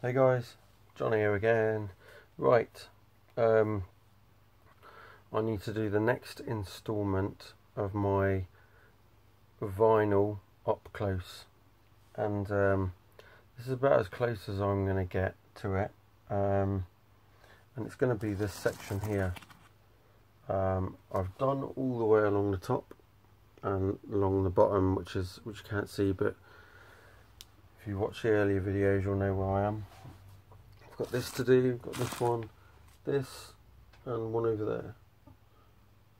Hey guys, Johnny here again. Right, I need to do the next instalment of my vinyl up close, and this is about as close as I'm going to get to it, and it's going to be this section here. I've done all the way along the top and along the bottom, which you can't see, but if you watch the earlier videos you'll know where I am. I've got this to do, got this one, this, and one over there.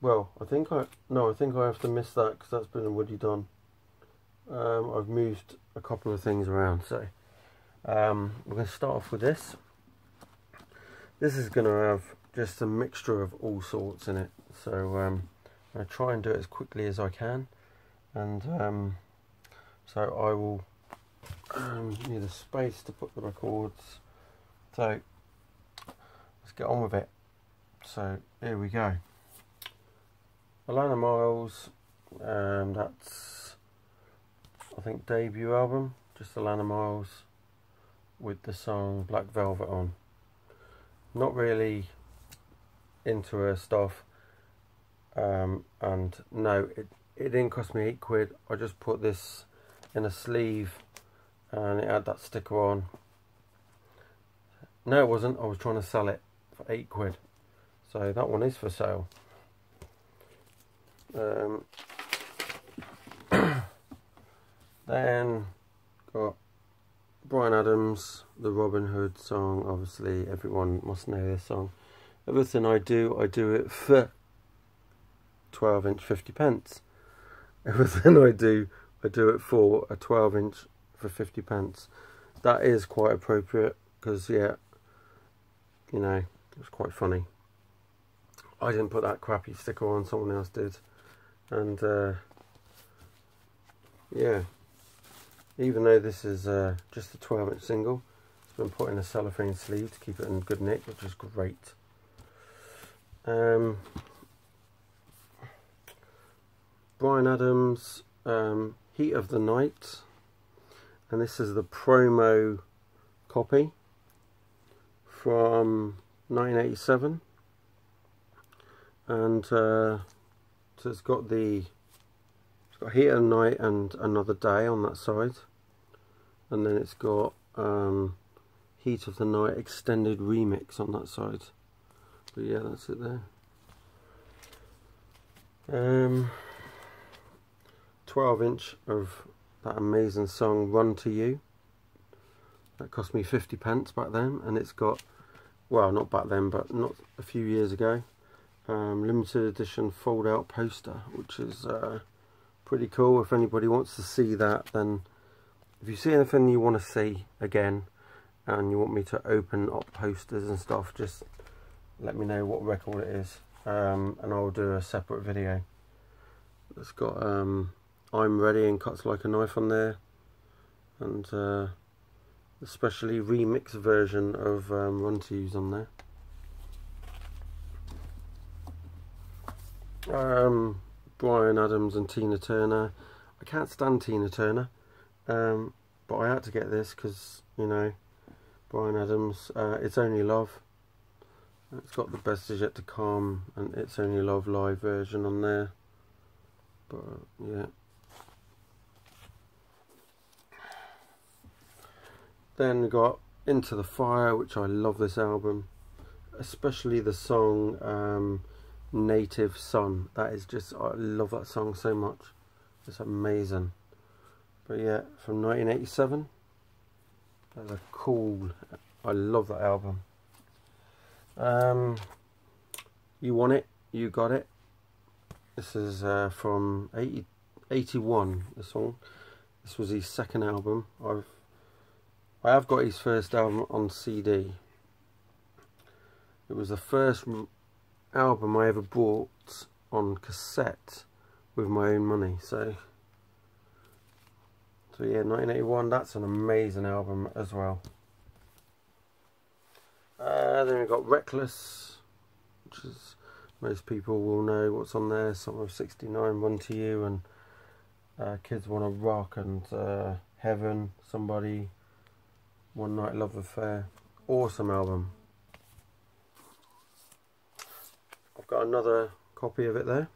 Well, I think I have to miss that because that's been already done. I've moved a couple of things around, so we're going to start off with this. This is going to have just a mixture of all sorts in it, so I'm going to try and do it as quickly as I can, and so I will need a space to put the records, so let's get on with it. So here we go. Alana Miles, that's I think debut album, just Alana Miles with the song Black Velvet on. Not really into her stuff, and no, it didn't cost me £8. I just put this in a sleeve and it had that sticker on. No, it wasn't. I was trying to sell it for £8, so that one is for sale. Then got Bryan Adams, the Robin Hood song. Obviously everyone must know this song. Everything I do it for 12" 50p. Everything I do it for a 12" for 50p. That is quite appropriate because, yeah, you know, it's quite funny. I didn't put that crappy sticker on, someone else did, and yeah, even though this is just a 12" single, it's been put in a cellophane sleeve to keep it in good nick, which is great. Bryan Adams, Heat of the Night, and this is the promo copy from 1987, and so it's got Heat of the Night and Another Day on that side, and then it's got Heat of the Night extended remix on that side. But yeah, that's it there. 12" of that amazing song Run to You. That cost me 50p back then, and it's got, well, not back then, but not a few years ago, limited edition fold out poster, which is pretty cool. If anybody wants to see that, then if you see anything you want to see again and you want me to open up posters and stuff, just let me know what record it is, and I'll do a separate video. It's got I'm Ready and Cuts Like a Knife on there, and especially remix version of Run to You's on there. Bryan Adams and Tina Turner. I can't stand Tina Turner, but I had to get this because, you know, Bryan Adams, It's Only Love. It's got The Best Is Yet to Come and It's Only Love live version on there. But yeah. Then we got Into the Fire, which I love this album, especially the song Native Son. That is just, I love that song so much. It's amazing. But yeah, from 1987. That's a cool, I love that album. You Want It, You Got It. This is from 81, the song. This was his second album. I have got his first album on CD. It was the first album I ever bought on cassette with my own money. So yeah, 1981, that's an amazing album as well. Then we've got Reckless, which is, most people will know what's on there. Summer of '69, Run to You, and Kids Wanna Rock, and Heaven, Somebody, One Night Love Affair. Awesome album. I've got another copy of it there.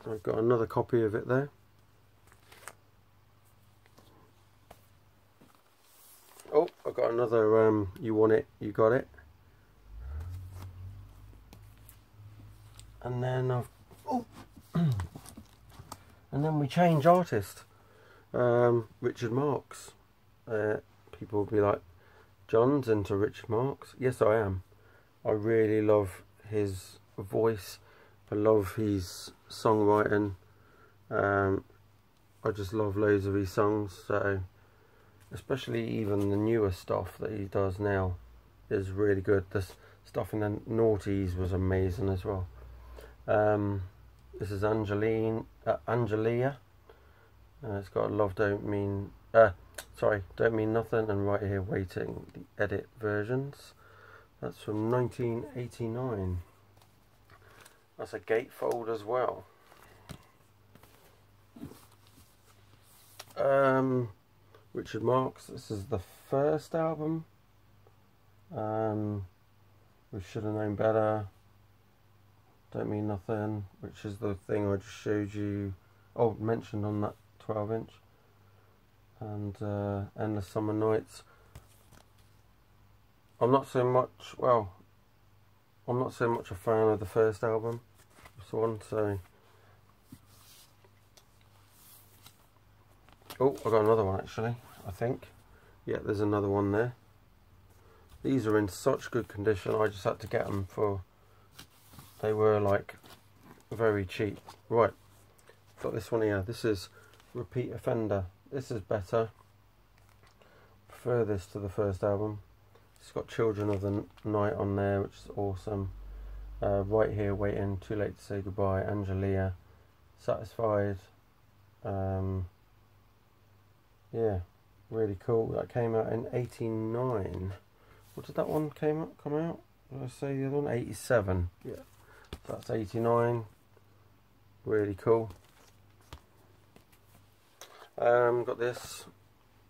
I've got another copy of it there. Oh, I've got another You Want It, You Got It. And then I've and then we change artist. Richard Marx. People will be like, John's into Richard Marx. Yes, I am. I really love his voice. I love his songwriting. I just love loads of his songs. So, especially even the newer stuff that he does now is really good. The stuff in the noughties was amazing as well. This is Angelia. It's got Love Don't Mean Don't Mean Nothing and Right Here Waiting, the edit versions. That's from 1989. That's a gatefold as well. Richard Marx, this is the first album. We Should Have Known Better. Don't Mean Nothing, which is the thing I just showed you, mentioned on that 12-inch. And Endless Summer Nights. I'm not so much a fan of the first album, this one, so. Oh, I got another one actually, I think. Yeah, there's another one there. These are in such good condition, I just had to get them they were like very cheap. Right, got this one here. This is Repeat Offender. This is better. Prefer this to the first album. It's got Children of the Night on there, which is awesome. Right Here Waiting, Too Late to Say Goodbye, Angelia, Satisfied. Yeah, really cool. That came out in '89. What did that one come out? Did I say the other one? '87. Yeah, that's '89. Really cool. Got this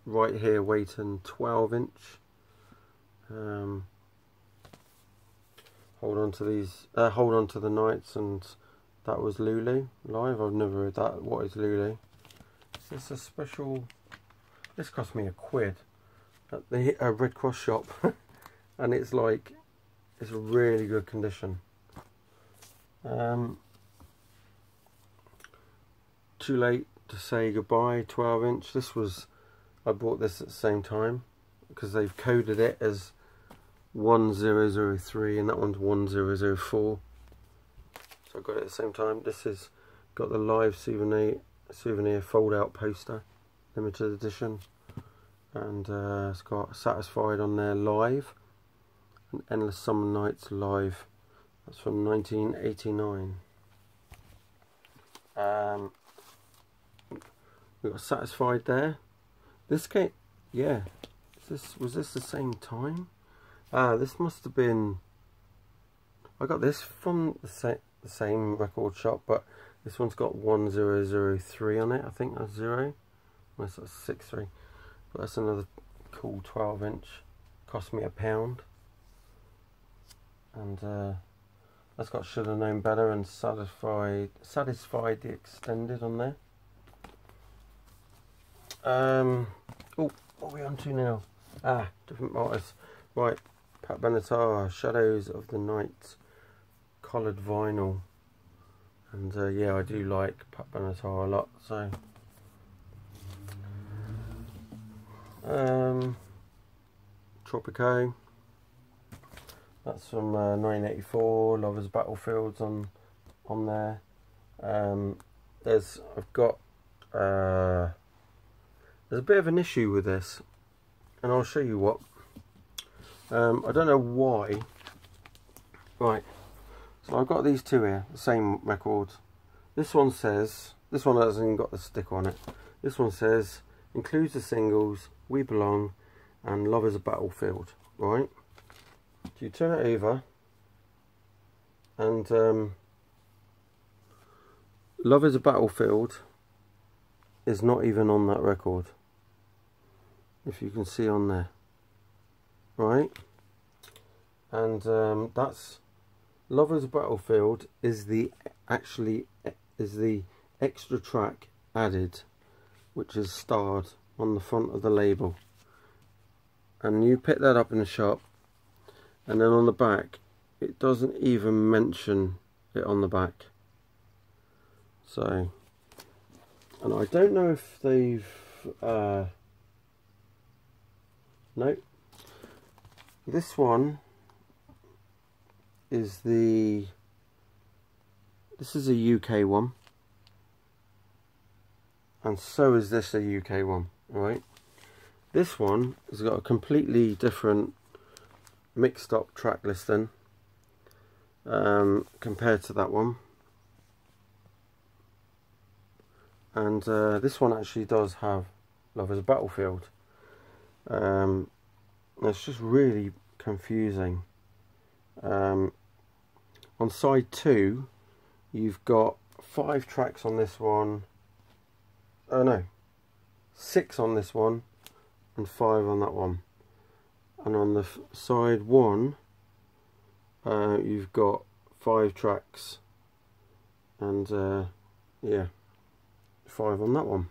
Right Here Waiting 12-inch. Hold On to These. Hold On to the Nights, and that was Lulu live. I've never heard that. What is Lulu? Is this a special? This cost me £1 at the Red Cross shop, and it's like, it's a really good condition. Too Late to Say Goodbye 12-inch. This was, I bought this at the same time because they've coded it as 1003 and that one's 1004. So I got it at the same time. This has got the live souvenir fold out poster, limited edition, and it's got Satisfied on there live and Endless Summer Nights live. That's from 1989. We've got Satisfied there. This came, yeah. Was this the same time? This must have been. I got this from the same record shop, but this one's got 1003 on it. I think that's 0. Unless that's 63. But that's another cool 12-inch. Cost me £1. And that's got Should Have Known Better and Satisfied the Extended on there. Oh, what are we on to now? Different artists. Right, Pat Benatar, Shadows of the Night, coloured vinyl. And yeah, I do like Pat Benatar a lot, so. Tropico. That's from 1984. Lovers Battlefields on there. There's a bit of an issue with this, and I'll show you what. I don't know why. Right, so I've got these two here, the same record. This one says, this one hasn't even got the sticker on it. This one says, includes the singles We Belong and Love Is a Battlefield, right? So you turn it over, and Love Is a Battlefield is not even on that record, if you can see on there, right? And that's Lover's Battlefield is the extra track added, which is starred on the front of the label, and you pick that up in the shop, and then on the back it doesn't even mention it on the back. So, and I don't know if they've no, this one is this is a UK one, and so is this a UK one, right? This one has got a completely different mixed up track listing compared to that one, and this one actually does have Lover's Battlefield. It's just really confusing. On side 2 you've got 5 tracks on this one, oh no, 6 on this one and 5 on that one, and on the side 1 you've got 5 tracks and yeah, 5 on that one,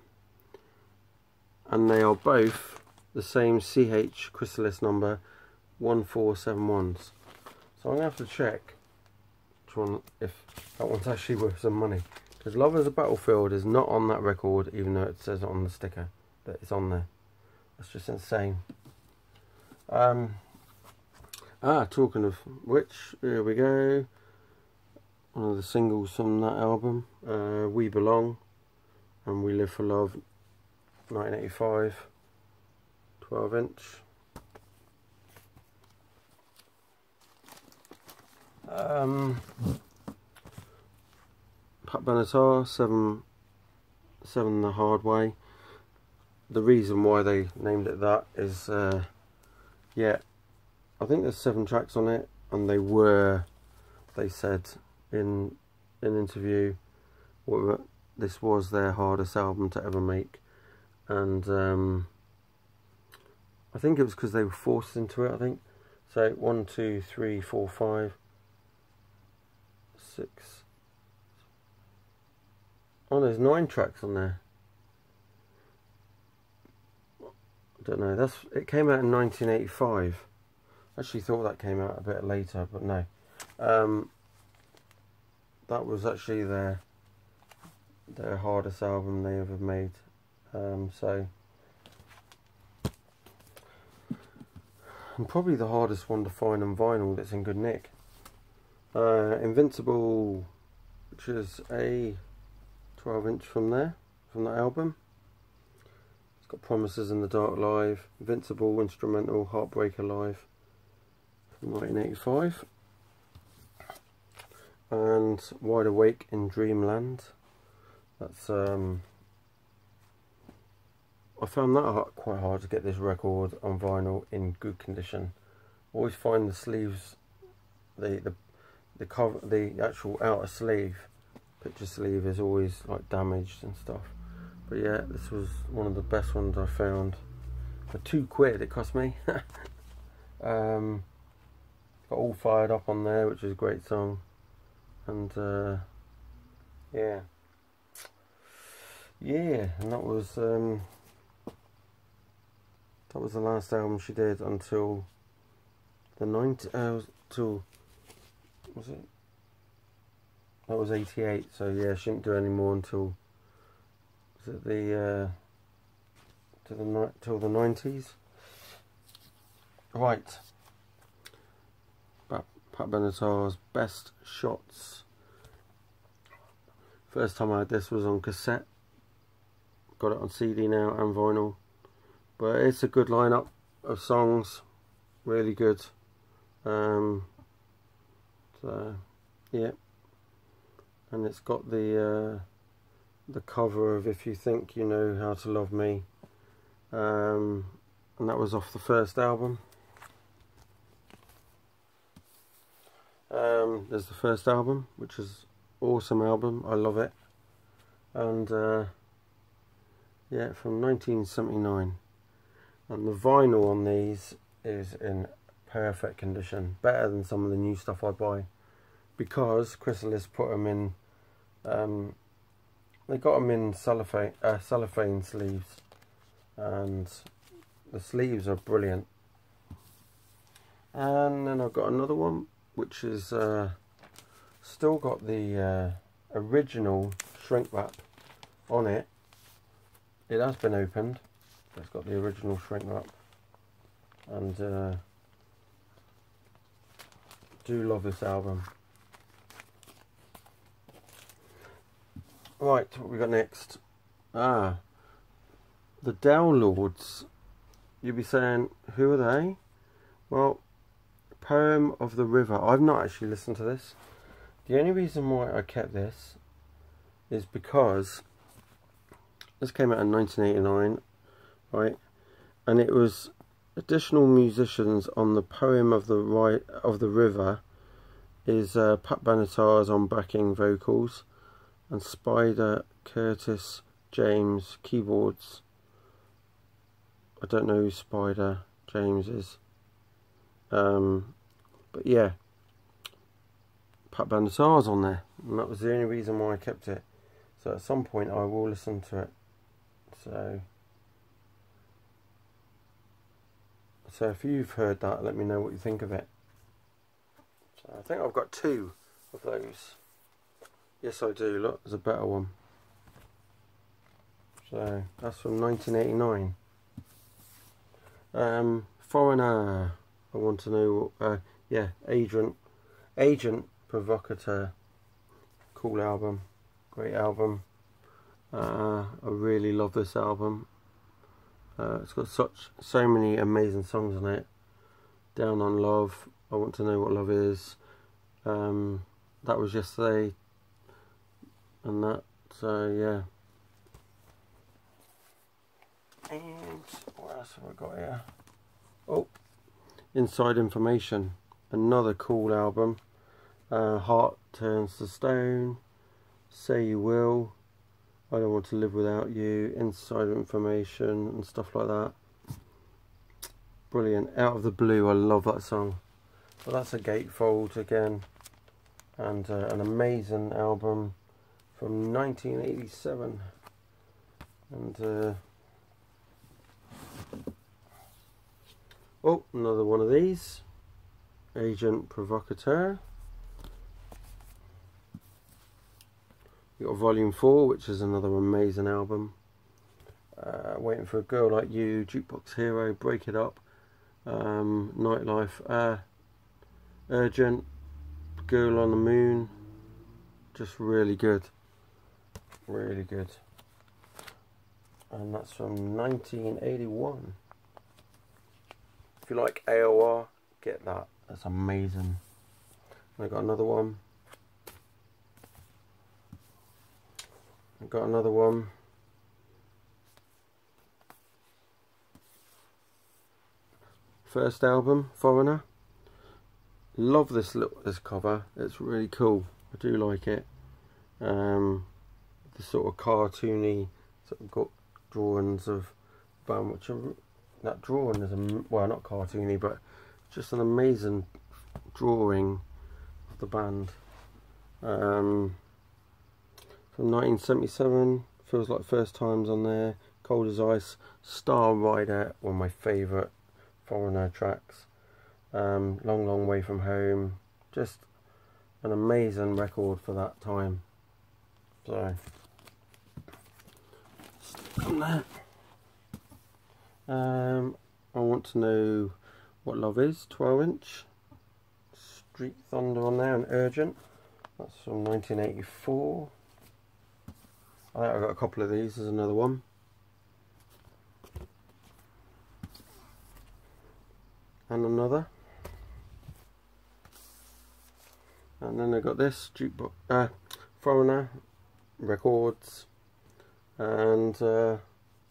and they are both the same CH chrysalis number 1471s. So I'm going to have to check which one, if that one's actually worth some money, because Lover's Battlefield is not on that record, even though it says it on the sticker that it's on there. That's just insane. Talking of which, here we go. One of the singles from that album, We Belong and We Live for Love, 1985, 12-inch. Pat Benatar, 7 the Hard Way. The reason why they named it that is, yeah, I think there's 7 tracks on it, and they said in an interview this was their hardest album to ever make, and I think it was because they were forced into it, I think. So 1, 2, 3, 4, 5, 6. Oh, there's 9 tracks on there. I don't know. It came out in 1985. I actually thought that came out a bit later, but no. That was actually their hardest album they ever made. So, and probably the hardest one to find on vinyl that's in good nick. Invincible, which is a 12-inch from that album. It's got Promises in the Dark live, Invincible instrumental, Heartbreaker live from 1985, and Wide Awake in Dreamland. That's I found that quite hard to get this record on vinyl in good condition. I always find the sleeves, the cover, the actual outer sleeve, picture sleeve, is always like damaged and stuff. But yeah, this was one of the best ones I found. For £2 it cost me. Got All Fired Up on there, which is a great song, and yeah, and that was the last album she did until the 90s. Till, was it? That was 88. So yeah, she didn't do any more until, was it till the 90s. Right. Pat Benatar's Best Shots. First time I had this was on cassette. Got it on CD now and vinyl. But it's a good lineup of songs. Really good. So yeah. And it's got the cover of If You Think You Know How to Love Me. And that was off the first album. There's the first album, which is an awesome album. I love it. And Yeah, from 1979. And the vinyl on these is in perfect condition, better than some of the new stuff I buy, because Chrysalis put them in, they got them in cellophane sleeves, and the sleeves are brilliant. And then I've got another one which is still got the original shrink wrap on it. It has been opened, but it's got the original shrink wrap, and do love this album. Right, what we got next? The Downlords. You'll be saying, who are they? Well, Poem of the River. I've not actually listened to this. The only reason why I kept this is because this came out in 1989, right? And it was additional musicians on the Poem of the River is Pat Benatar's on backing vocals, and Spider Curtis James keyboards. I don't know who Spider James is, but yeah, Pat Benatar's on there, and that was the only reason why I kept it. So at some point I will listen to it. So if you've heard that, let me know what you think of it. So I think I've got two of those. Yes, I do. Look, there's a better one. So that's from 1989. Foreigner. I want to know. Yeah, Agent Provocateur. Cool album. Great album. I really love this album. It's got so many amazing songs on it. Down on Love. I Want to Know What Love Is. That Was Yesterday. And that, yeah. And what else have I got here? Oh, Inside Information. Another cool album. Heart Turns to Stone. Say You Will. I Don't Want to Live Without You. Inside Information and stuff like that. Brilliant. Out of the Blue. I love that song. But that's a gatefold again. And an amazing album from 1987. And oh, another one of these. Agent Provocateur. You got Volume 4, which is another amazing album. Waiting for a Girl Like You, Jukebox Hero, Break It Up, Nightlife, Urgent, Girl on the Moon. Just really good. Really good. And that's from 1981. If you like AOR, get that. That's amazing. I got another one. First album, Foreigner. Love this cover. It's really cool. I do like it. The sort of cartoony sort of got drawings of band, which are, that drawing is well, not cartoony, but just an amazing drawing of the band. From 1977, Feels Like First Times on there. Cold as Ice, Star Rider, one of my favourite Foreigner tracks. Long Long Way From Home, just an amazing record for that time. So from that, I Want to Know What Love Is, 12-inch. Street Thunder on there, and Urgent. That's from 1984. I think I've got a couple of these. There's another one. And another. And then I got this jukebox, Foreigner Records, and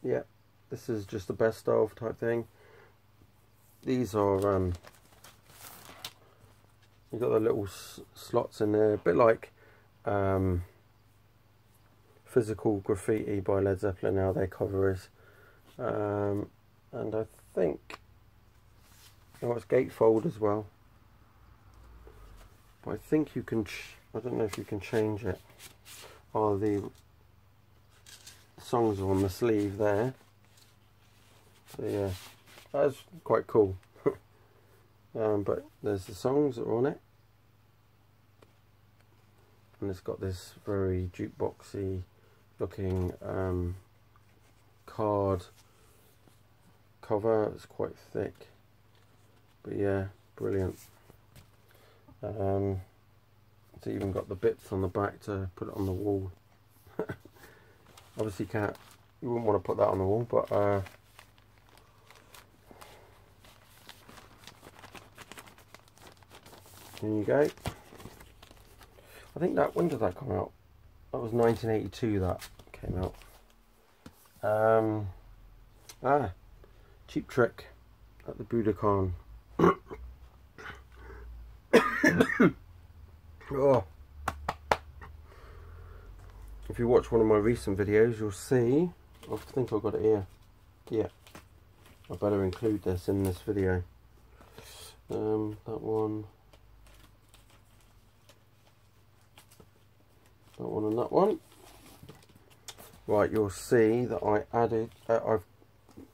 yeah, this is just the best of type thing. These are you got the little slots in there, a bit like Physical Graffiti by Led Zeppelin, how their cover is. And I think, oh, it's gatefold as well. But I think you can, I don't know if you can change it. Oh, the songs are on the sleeve there. So yeah, that's quite cool. But there's the songs that are on it. And it's got this very jukeboxy looking card cover. It's quite thick. But yeah, brilliant. It's even got the bits on the back to put it on the wall. Obviously you wouldn't want to put that on the wall, but there you go. I think that, when did that come out? That was 1982 that came out. Cheap Trick at the Budokan. Oh. If you watch one of my recent videos, you'll see, I think I've got it here. Yeah, I better include this in this video. That one and that one. Right, you'll see that I added, I've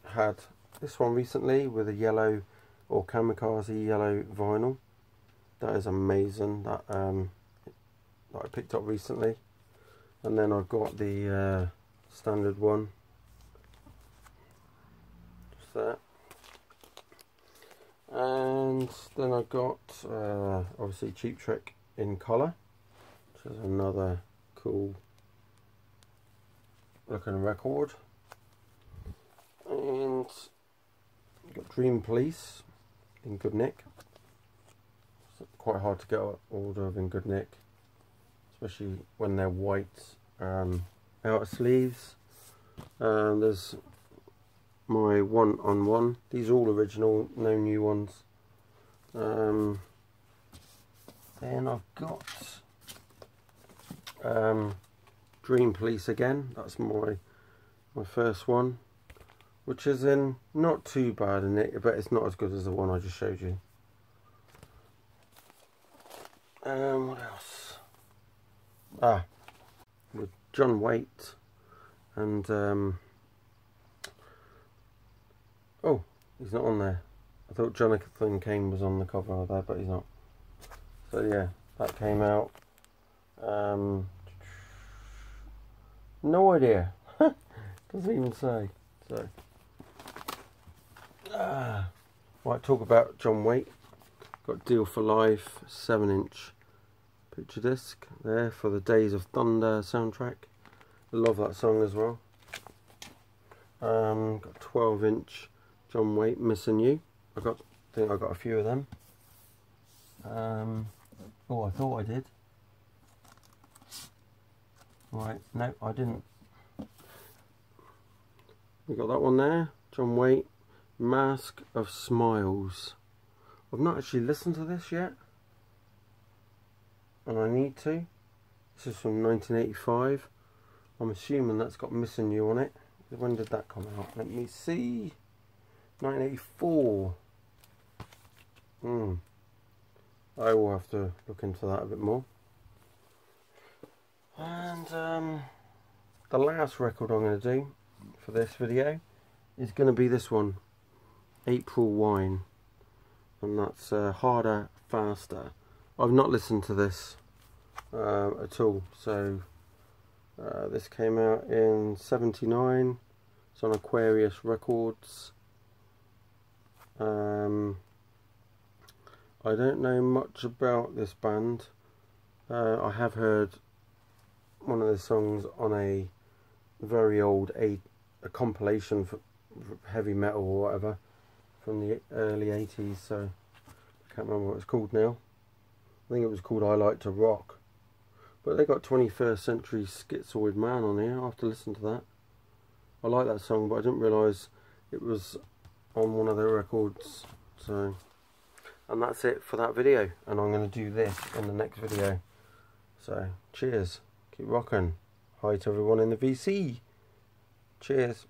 had this one recently with a yellow or kamikaze yellow vinyl. That is amazing. That I picked up recently. And then I've got the standard one. Just that. And then I've got obviously Cheap Trick in colour, which is another cool looking record. And I've got Dream Police in good nick. It's quite hard to get hold of in good nick, especially when they're white outer sleeves. There's my 1-on-1. These are all original, no new ones. Then I've got Dream Police again. That's my first one, which is in not too bad in it, but it's not as good as the one I just showed you. What else? With John Waite and oh, he's not on there. I thought Jonathan Cain was on the cover of that, but he's not. So yeah, that came out. No idea. Doesn't even say. So right, talk about John Waite. Got Deal for Life 7-inch picture disc there for the Days of Thunder soundtrack. I love that song as well. Got 12-inch John Waite Missing You. I think I got a few of them. Oh, I thought I did. Right, no, I didn't. We got that one there, John Waite, Mask of Smiles. I've not actually listened to this yet, and I need to. This is from 1985. I'm assuming that's got Missing You on it. When did that come out? Let me see. 1984. I will have to look into that a bit more. And the last record I'm going to do for this video is going to be this one, April Wine, and that's Harder, Faster. I've not listened to this at all, so this came out in '79. It's on Aquarius Records. I don't know much about this band. I have heard one of the songs on a very old a compilation for heavy metal or whatever from the early 80s, so I can't remember what it's called now. I think it was called I Like to Rock. But they got 21st Century Schizoid Man on here. I'll have to listen to that. I like that song, but I didn't realise it was on one of their records. So, and that's it for that video, and I'm going to do this in the next video. So cheers, keep rocking. Hi to everyone in the VC. Cheers.